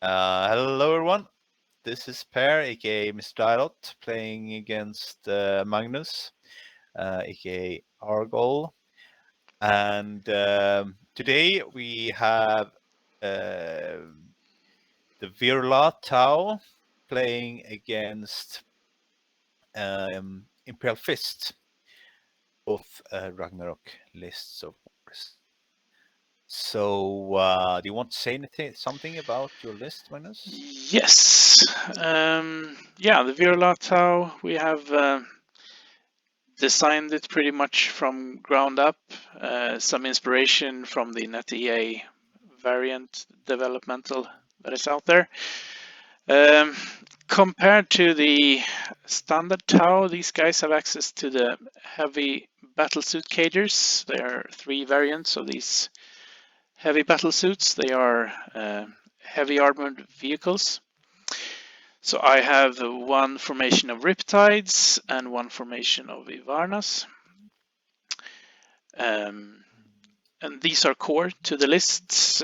Hello everyone, this is Per, aka Mr. Dialot, playing against Magnus, aka Argol. And today we have the Vior'la Tau playing against Imperial Fists, both Ragnarök lists, of course. So, do you want to say something about your list, Magnus? Yes. The Vior'la Tau, we have designed it pretty much from ground up. Some inspiration from the NetEA variant developmental that is out there. Compared to the standard Tau, these guys have access to the heavy battlesuit cagers. There are 3 variants of these heavy battlesuits. They are heavy armored vehicles. So I have 1 formation of Riptides and 1 formation of Ivarnas. And these are core to the lists.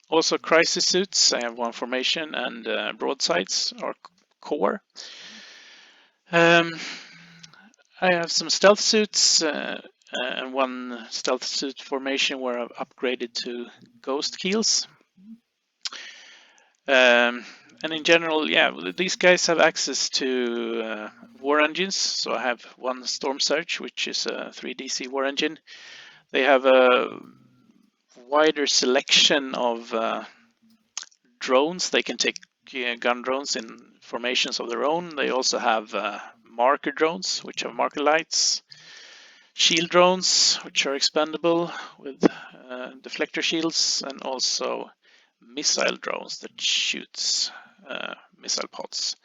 Also crisis suits, I have 1 formation, and broadsides are core. I have some stealth suits and 1 stealth suit formation where I've upgraded to ghost keels. And in general, these guys have access to war engines. So I have 1 Storm Surge, which is a 3DC war engine. They have a wider selection of drones. They can take gun drones in formations of their own. They also have marker drones, which have marker lights. Shield drones, which are expendable with deflector shields, and also missile drones that shoots missile pods.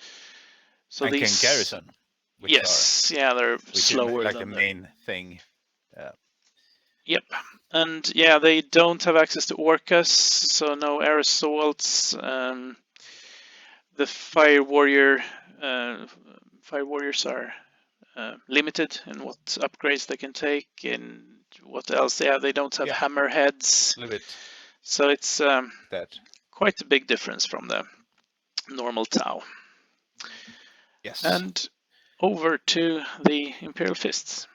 So and these can garrison, they're slower like than the main thing. Yep, and they don't have access to orcas, so no air assaults. The fire warriors are limited in what upgrades they can take, and what else? They don't have hammerheads. So it's quite a big difference from the normal Tau. Yes. And over to the Imperial Fists.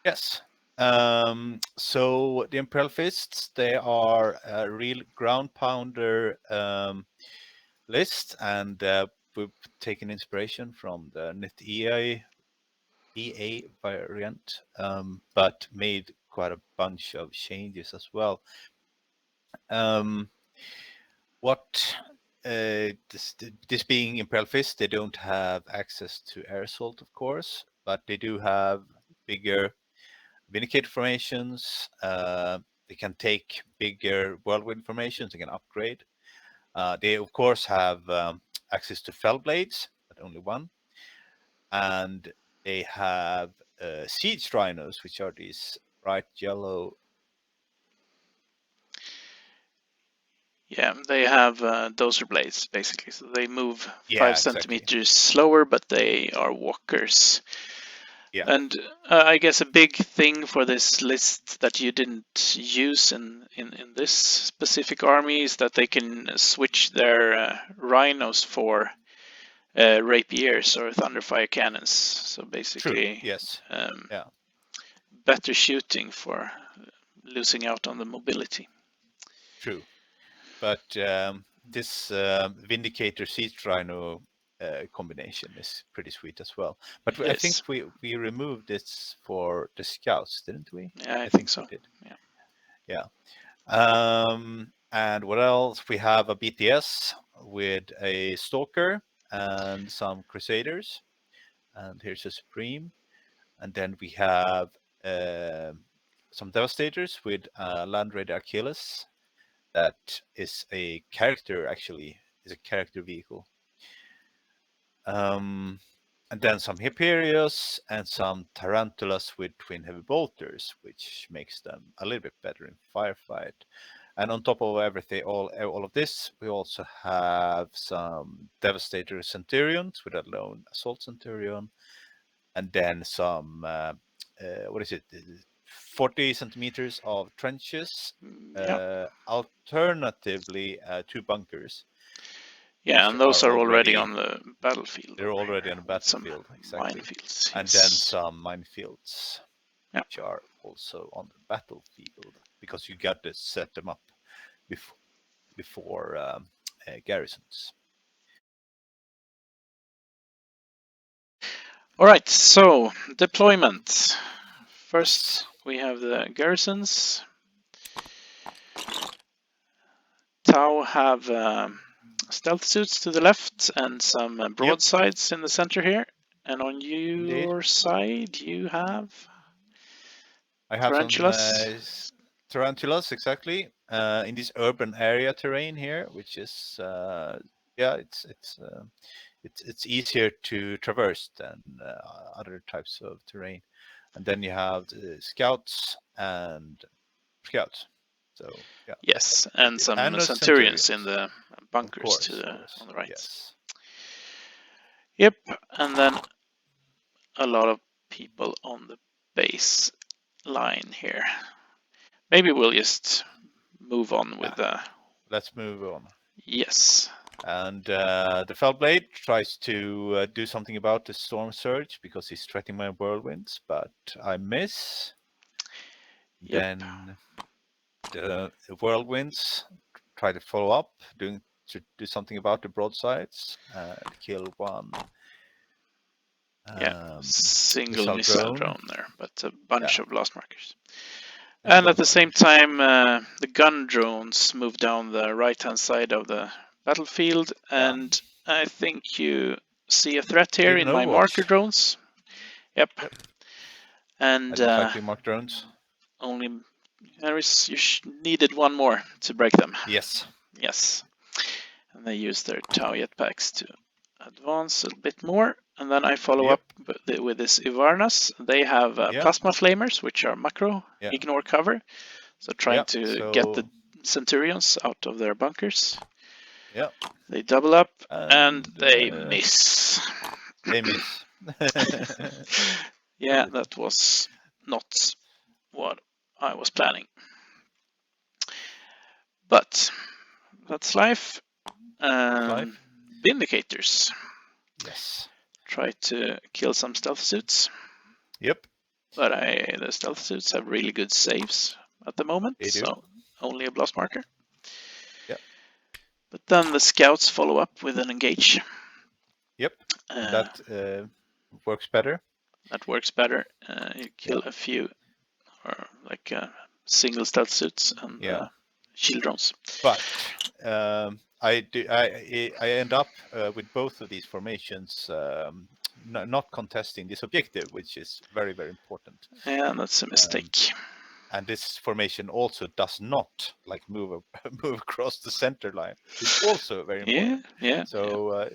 Yes. So the Imperial Fists, they are a real ground pounder list, and we've taken inspiration from the NetEA variant, but made quite a bunch of changes as well. This being Imperial Fist, they don't have access to air assault, of course, but they do have bigger Vindicator formations. They can take bigger whirlwind formations. They can upgrade. They of course have access to fell blades, but only 1, and they have siege rhinos, which are these bright yellow. Yeah, they have dozer blades basically, so they move 5 centimeters slower, but they are walkers. Yeah. And I guess a big thing for this list that you didn't use in this specific army is that they can switch their rhinos for rapiers or thunderfire cannons. So basically, better shooting for losing out on the mobility. True, but this Vindicator Siege Rhino combination is pretty sweet as well. But I think we removed this for the scouts, didn't we? Yeah, I think so. We did. Yeah. And what else? We have a BTS with a Stalker and some Crusaders, and here's a Supreme, and then we have some Devastators with Land Raider Achilles. That is a character, actually, is a character vehicle. And then some Hyperios and some Tarantulas with twin heavy bolters, which makes them a little bit better in firefight. And on top of everything, all of this, we also have some Devastator Centurions with a lone Assault Centurion, and then some 40 centimeters of trenches, alternatively 2 bunkers. Yeah, and those are already on the battlefield. They're already on the with some battlefield, exactly. minefields. And Yes. then some minefields, Yeah. which are also on the battlefield, because you got to set them up before garrisons. All right, so deployment. First, Yes. we have the garrisons. Tau have stealth suits to the left and some broadsides in the center here. And on your side, you have I have tarantulas. some tarantulas, exactly, in this urban area terrain here, which is it's easier to traverse than other types of terrain. And then you have the scouts and scouts. So yeah. Yes, and some and centurions in the Of bunkers course, on the right. yes. Yep, and then a lot of people on the base line here. Maybe we'll just move on with Let's move on. Yes. And the Fellblade tries to do something about the storm surge because he's threatening my whirlwinds, but I miss. Yep. Then the whirlwinds try to follow up, to do something about the broadsides and kill one. Single missile drone there, but a bunch of blast markers. And at the same time, the gun drones move down the right-hand side of the battlefield, and I think you see a threat here in my marker drones. Yep. And I don't like the mark drones. Only you needed one more to break them. Yes. Yes. And they use their Tau jetpacks to advance a bit more. And then I follow up with this Ivarnas. They have plasma flamers, which are macro, ignore cover. So trying to get the Centurions out of their bunkers. Yeah. They double up and they miss. They miss. Yeah, that was not what I was planning. But that's life. Vindicators. Yes. Try to kill some stealth suits. Yep. But the stealth suits have really good saves at the moment, so only a blast marker. Yep. But then the scouts follow up with an engage. Yep. And that works better. That works better. You kill a few, or like single stealth suits and shield drones. But I end up with both of these formations not contesting this objective, which is very, very important. Yeah, that's a mistake. And this formation also does not move across the center line. It's also very important. Yeah. So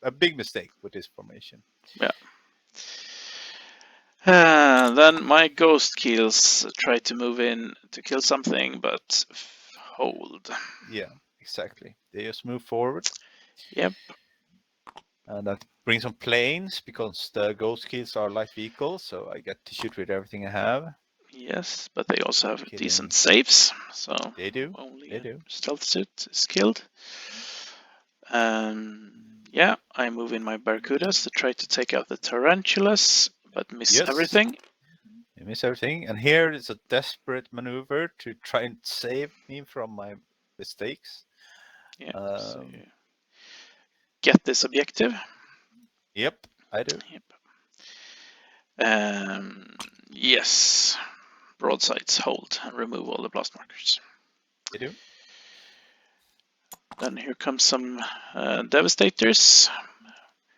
a big mistake with this formation. Yeah. Then my ghost kills try to move in to kill something, but hold. Yeah, exactly. They just move forward. Yep. And that brings on planes because the ghost kills are light vehicles, so I get to shoot with everything I have. Yes, but they also have decent saves, so they do. Only stealth suit is killed. Yeah, I move in my Barracudas to try to take out the Tarantulas, but miss everything. You miss everything, and here is a desperate maneuver to try and save me from my mistakes. Yeah, so you get this objective. Yep, I do. Yep. Yes, broadsides hold and remove all the blast markers. They do. Then here comes some Devastators.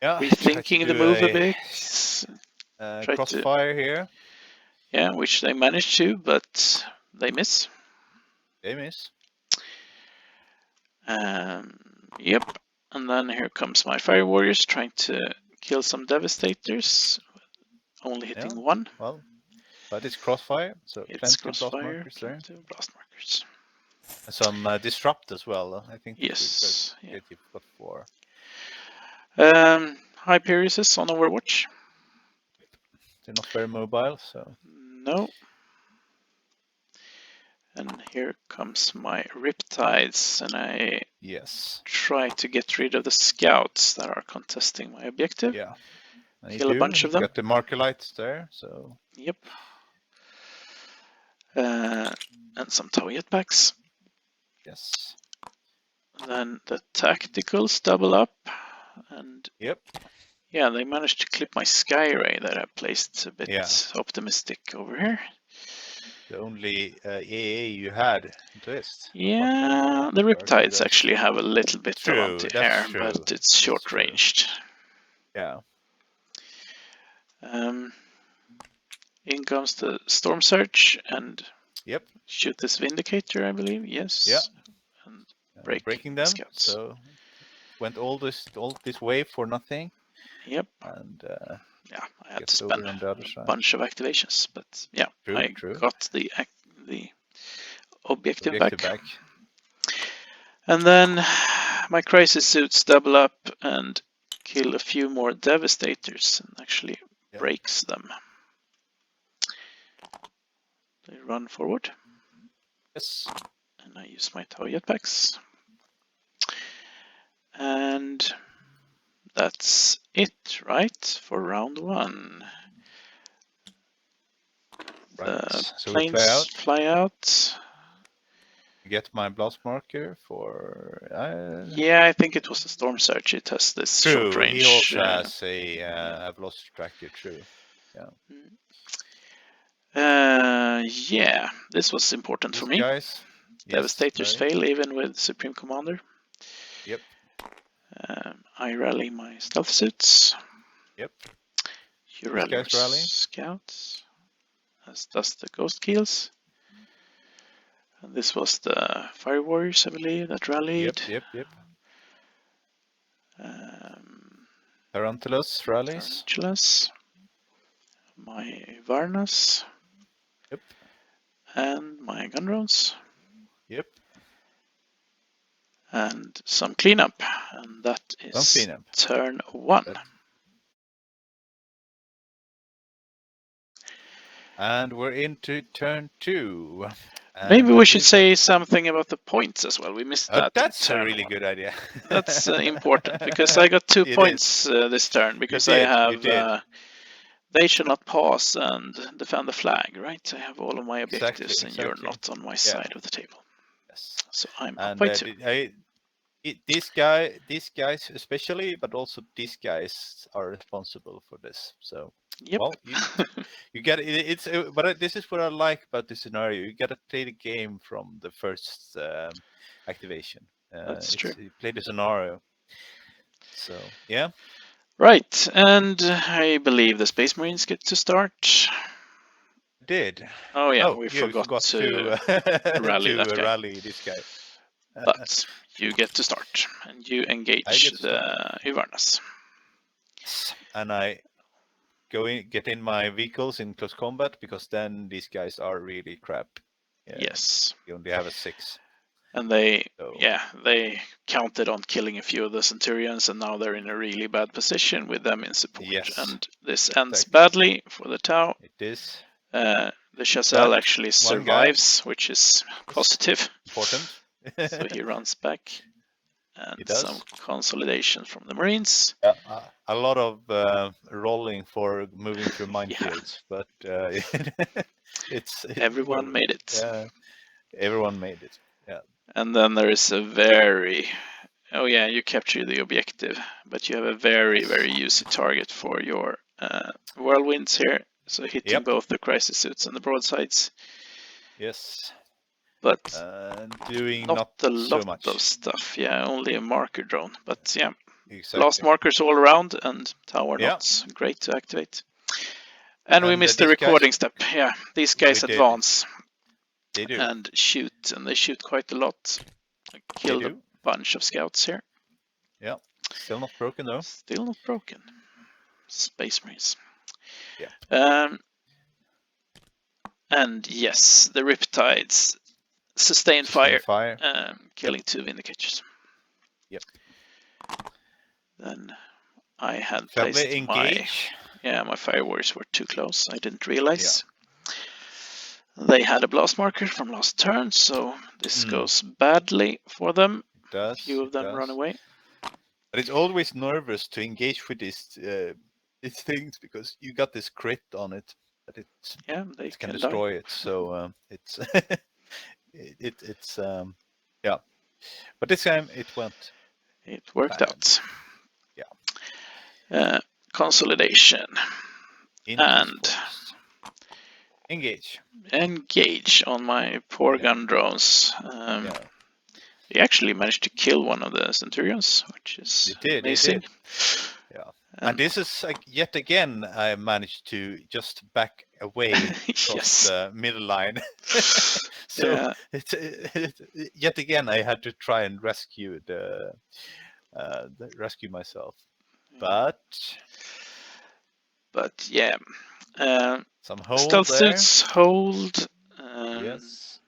Yeah, rethinking the move a bit. Crossfire here. Yeah, which they managed to, but they miss. They miss. Yep. And then here comes my Fire Warriors trying to kill some Devastators. Only hitting one. Well, but it's Crossfire, so it's plenty of blast markers there. Plenty of blast markers. And some Disrupt as well. I think yes. you've got 4. Hyperiosus on Overwatch. They're not very mobile, so. No. And here comes my Riptides, and I Yes. try to get rid of the scouts that are contesting my objective. Yeah. And Kill a bunch of them. Got the marker lights there, so. Yep. And some Tau jetpacks. Yes. Then the tacticals double up, and Yep. yeah, they managed to clip my Skyray that I placed a bit optimistic over here. The only AA you had into this. Yeah, the Riptides actually have a little bit of anti-air, but it's short-ranged. Yeah. In comes the Storm Surge and yep. shoot this Vindicator, I believe. Yes. Yeah. And breaking them. Scouts. So went all this way for nothing. Yep. And yeah, I had to spend a bunch of activations, but yeah, I got the objective back. And then my crisis suits double up and kill a few more devastators and actually breaks them. They run forward. Yes. And I use my Tau jetpacks. And that's it, right? For round 1. Right. So planes fly out. Get my blast marker for. Yeah, I think it was the Storm Surge. It has this short range. He also has a velocity tracker. True. Yeah. Yeah, this was important for me. Guys. Devastators fail even with Supreme Commander. Yep. I rally my stealth suits. Yep. You rally your scouts. As does the Ghost Keels. And this was the Fire Warriors, I believe, that rallied. Yep. Tarantulas rallies. Tarantulas. My Varnas. Yep. And my gun drones. Yep. And some cleanup. And that is turn 1. And we're into turn 2. Maybe we should say something about the points as well. We missed that. That's a really good idea. That's important because I got 2 points this turn because I have they shall not pass and defend the flag, right? I have all of my objectives and you're not on my side of the table. Yes. So I'm up by 2. These guys especially, but also these guys are responsible for this. So well, you get it. But this is what I like about this scenario. You got to play the game from the first activation. That's true. You play the scenario. So yeah. Right, and I believe the Space Marines get to start. Did. Oh yeah, we forgot to rally that guy. Rally this guy. But you get to start, and you engage the Ivarnas. And I get in my vehicles in close combat, because then these guys are really crap. Yes. You only have a 6. And they counted on killing a few of the Centurions, and now they're in a really bad position with them in support. Yes. And this ends badly for the Tau. It is. The Chazelle actually survives, which is positive. Important. So he runs back. And some consolidation from the Marines. A lot of rolling for moving through minefields, but everyone made it. Everyone made it. Yeah. And then there is a very you capture the objective, but you have a very easy target for your whirlwinds here. So hitting both the crisis suits and the broadsides. Yes. But doing not a lot so much of stuff. Yeah, only a marker drone. But yeah, exactly. Blast markers all around, and Tau are not great to activate. And we missed the recording step. Yeah, these guys advance. They do. And shoot, and they shoot quite a lot. I killed a bunch of scouts here. Yeah, still not broken though. Still not broken. Space Marines. Yeah. And yes, the Riptides sustained fire. Killing 2 Vindicators. Yep. Then I had placed my Fire Warriors were too close. I didn't realize. They had a blast marker from last turn, so this goes badly for them. It does. Few of them run away. But it's always nervous to engage with these things because you got this crit on it, but it can destroy it. So it's it's yeah. But this time it went. It worked out. Yeah. Consolidation. And engage on my poor gun drones. They actually managed to kill one of the Centurions, which is amazing. They did. Yeah. And this is yet again I managed to just back away across the middle line. So yet again I had to try and rescue rescue myself. But yeah. Some hold stealth there. suits hold. Yes.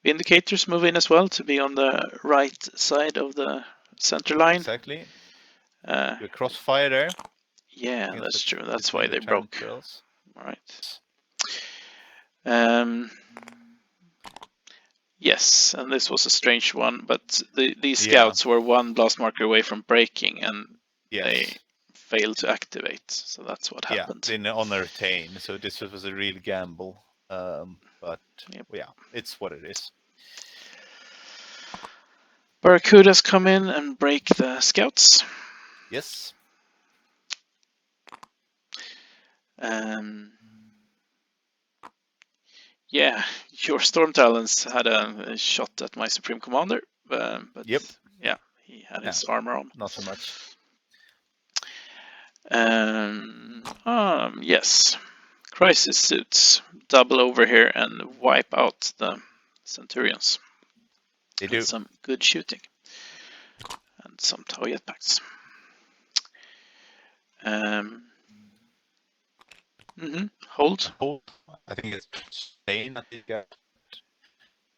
Vindicators move in as well to be on the right side of the center line. Exactly. The crossfire there. Yeah, that's true. That's why they broke. Drills. Right. Yes, and this was a strange one, but these scouts were one blast marker away from breaking, and they failed to activate. So that's what happened. Yeah, on a retain. So this was a real gamble. But yeah, it's what it is. Barracudas come in and break the scouts. Yes. Yeah, your Storm Talons had a shot at my Supreme Commander, but yeah, he had his armor on. Not so much. Yes, crisis suits double over here and wipe out the Centurions. They do. Some good shooting and some Tau jetpacks. Hold. I think it's sustain that you got.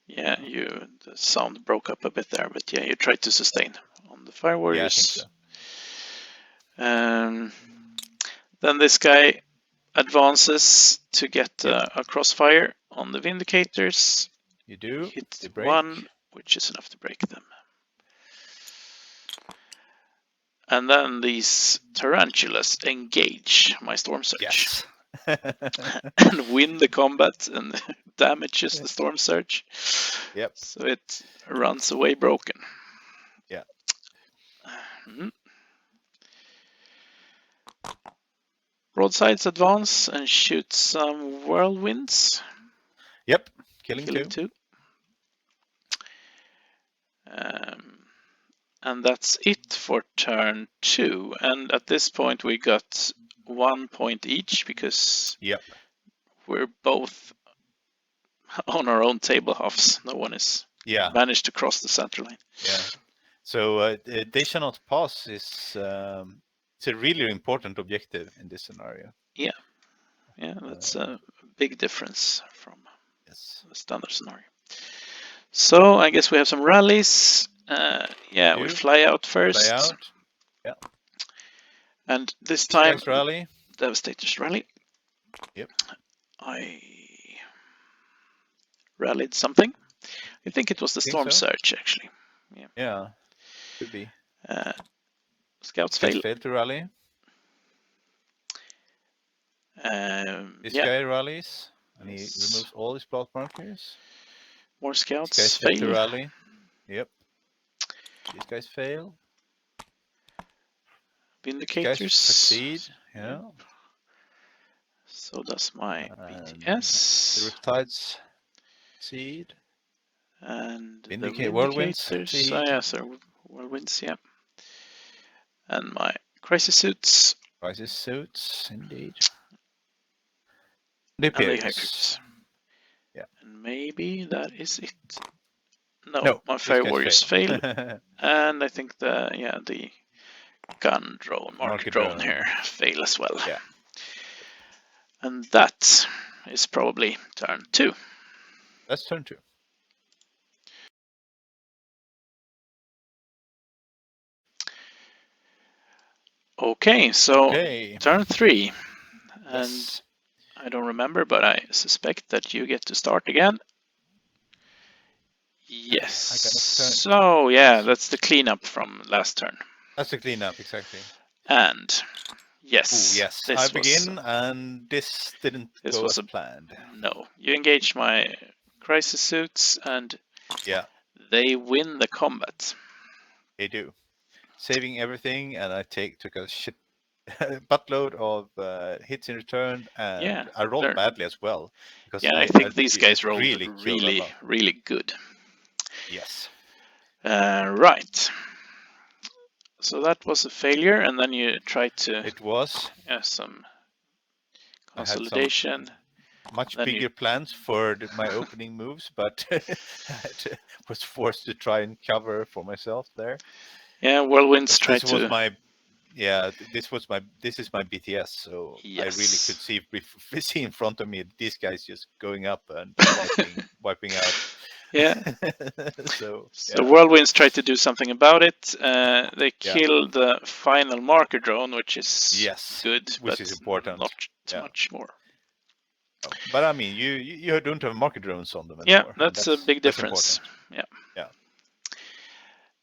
Yeah, the sound broke up a bit there, but yeah, you tried to sustain on the Fire Warriors. Yeah, I think so. Then this guy advances to get a crossfire on the Vindicators. You do. Hit one, which is enough to break them. And then these tarantulas engage my Storm Surge. Yes. And win the combat and damages the Storm Surge. Yep. So it runs away broken. Yeah. Broadsides advance and shoot some whirlwinds. Yep. Killing two. And that's it for turn 2. And at this point we got 1 point each because we're both on our own table halves. No one has managed to cross the center line. Yeah. So they shall not pass is it's a really important objective in this scenario. Yeah. Yeah, that's a big difference from the standard scenario. So I guess we have some rallies. We fly out first. Fly out. Yeah. And this time, rally. Devastator's rally. Yep. I rallied something. I think it was the Storm Surge, actually. Yeah. Could be. Scouts fail. Failed to rally. This guy rallies, and he removes all his plot markers. More scouts fail. To rally. Yep. These guys fail. Vindicators succeed. Yeah. So does my BTS. The Riptides succeed. And the Whirlwinds. Whirlwinds, yeah. And my Crisis Suits. Crisis Suits, indeed. The Hyperions. Yeah. And maybe that is it. No, my Fire Warriors fail. And I think the gun drone, market drone here fail as well. Yeah. And that is probably turn 2. That's turn 2. Okay, so turn 3. And I don't remember, but I suspect that you get to start again. Yes. I got next turn. So yeah, that's the cleanup from last turn. That's the cleanup, exactly. And yes, Ooh, yes. this I was begin, and this didn't this go was as a planned. no. You engage my crisis suits, and Yeah, they win the combat. they do. Saving everything, and I took a shit buttload of hits in return, and Yeah, I rolled they're- badly as well because yeah. I I think these guys rolled really killed a really, lot. really good. Yes, Right. So that was a failure, and then you tried to it was. some I had some consolidation. much Then bigger you plans for my opening moves, but was forced to try and cover for myself there. whirlwinds 'Cause tried to this is my BTS, so I really yes. could see in front of me these guys just going up and wiping out. Yeah. So So yeah, whirlwinds tried to do something about it. They yeah, killed the final marker drone, which is yes, good, which but is important. not Yeah, much more. but I mean, you don't have market drones on them Yeah, anymore, and that's a big that's difference. important. Yeah.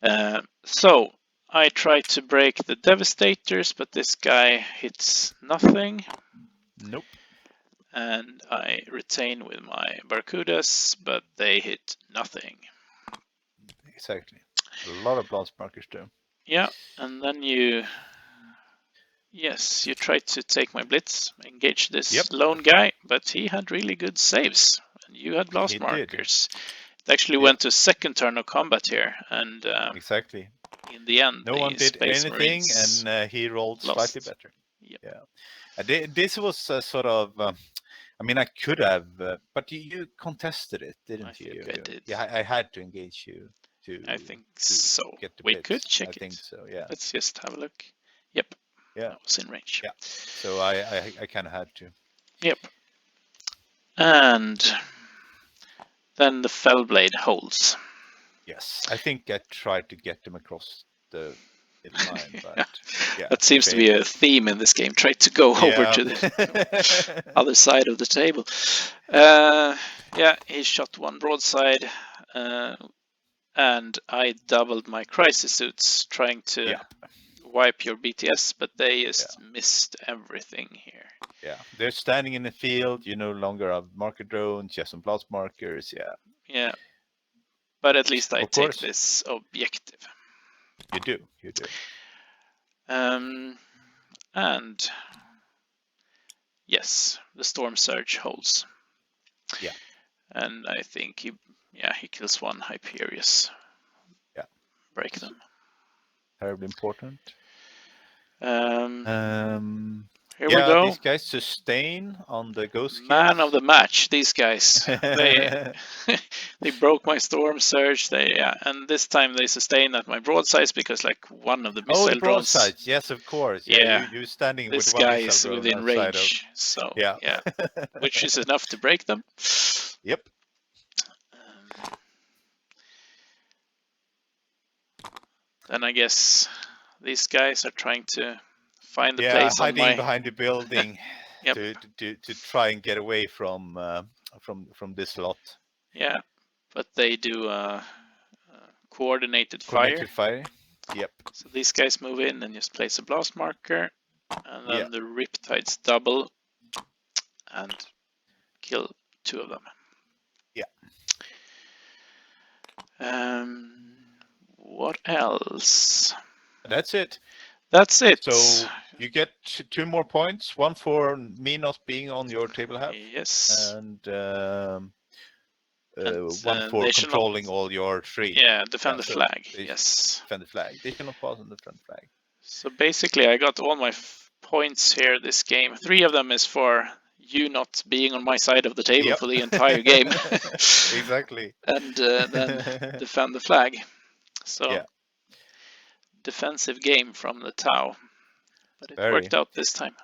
Yeah, So I try to break the devastators, but this guy hits nothing, nope, and I retain with my barracudas, but they hit nothing. exactly. A lot of blast markers too. Yeah, and then you try to take my blitz, engage Yep, this lone guy, but he had really good saves, and you had blast he did. markers. It actually Yep, went to second turn of combat here, and exactly. in the end, No one the did Space anything, Marines and he rolled slightly lost. better. Yep. Yeah. This was sort of. I mean, I could have, but you contested it, I didn't you? think I did. Yeah, I had to engage you I to think to so. get the We could blitz. check I think it. so. Yeah, Let's just have a look. Yep, yeah, that was in range. yeah. So I kind of had to. Yep. And then the Fellblade holds. Yes, I think I tried to get them across the middle line, but yeah, That seems to be failed. a theme in this game. Try to go over Yeah. to the other side of the table. Yeah, he shot one broadside, and I doubled my crisis suits trying to Yeah. wipe your BTS, but they just missed everything here. Yeah, they're standing in the field. You no longer have marker drones. You have some blast markers. Yeah. Yeah, but at least I Of take course, this objective. you do. You do. And yes, the Storm Surge holds. Yeah. And I think he kills one Hyperius. Yeah. Break them. Terribly important. Here we Yeah, go. these guys sustain on the ghost Man kills. of the match, these guys. They they broke my Storm Surge. And this time they sustain at my broadsides because like one of the Oh, missile the drones. broadsides. Yes, of course. Yeah, you're standing This with one guy missile is drone within outside of. range. So Yeah. which is enough to break them. Yep. Then I guess these guys are trying to find a Yeah, place on hiding my. behind the building Yep. to try and get away from this lot. Yeah, but they do coordinated Coordinated fire. fire. Yep. So these guys move in and just place a blast marker, and then Yeah. the Riptides double and kill two of them. Yeah. What else? That's it. That's it. So you get 2 more points. One for me not being on your table half. Yes. And one for they should not- controlling all your 3. Yeah, defend the so flag. they Yes. defend the flag. They cannot pass on the front flag. So basically, I got all my points here this game. 3 of them is for you not being on my side of the table Yep. for the entire game. Exactly. And then defend the flag. So Yeah. defensive game from the Tau. But it worked out this time.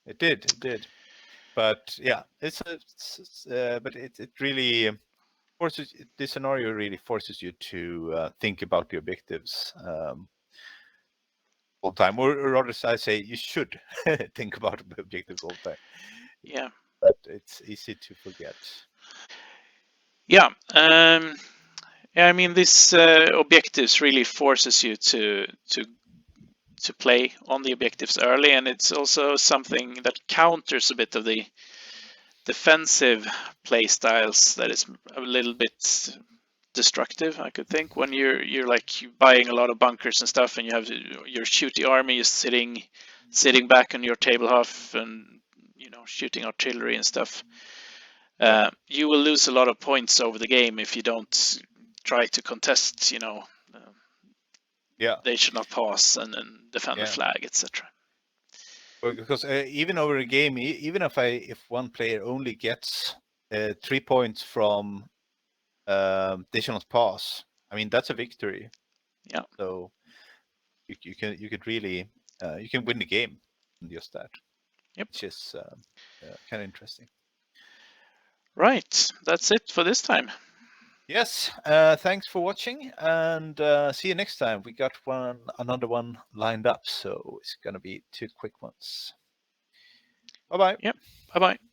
It did. It did. But yeah, but it really forces this scenario really forces you to think about the objectives all the time, or rather, I say you should think about the objectives all the time. Yeah. but it's easy to forget. Yeah. Yeah, I mean, this objectives really forces you to play on the objectives early, and it's also something that counters a bit of the defensive play styles that is a little bit destructive, I could think, when you're like buying a lot of bunkers and stuff, and you have your shooty army is sitting back on your table half and shooting artillery and stuff. You will lose a lot of points over the game if you don't try to contest. Yeah. They should not pass and defend the Yeah. flag, etc. Because even over a game, even if one player only gets 3 points from they should not pass, I mean that's a victory. Yeah. So you could really you can win the game on just that. Yep. Which is kind of interesting. Right. That's it for this time. Yes. Thanks for watching, and see you next time. We got another one lined up, so it's gonna be 2 quick ones. Bye bye. Yep. Bye bye.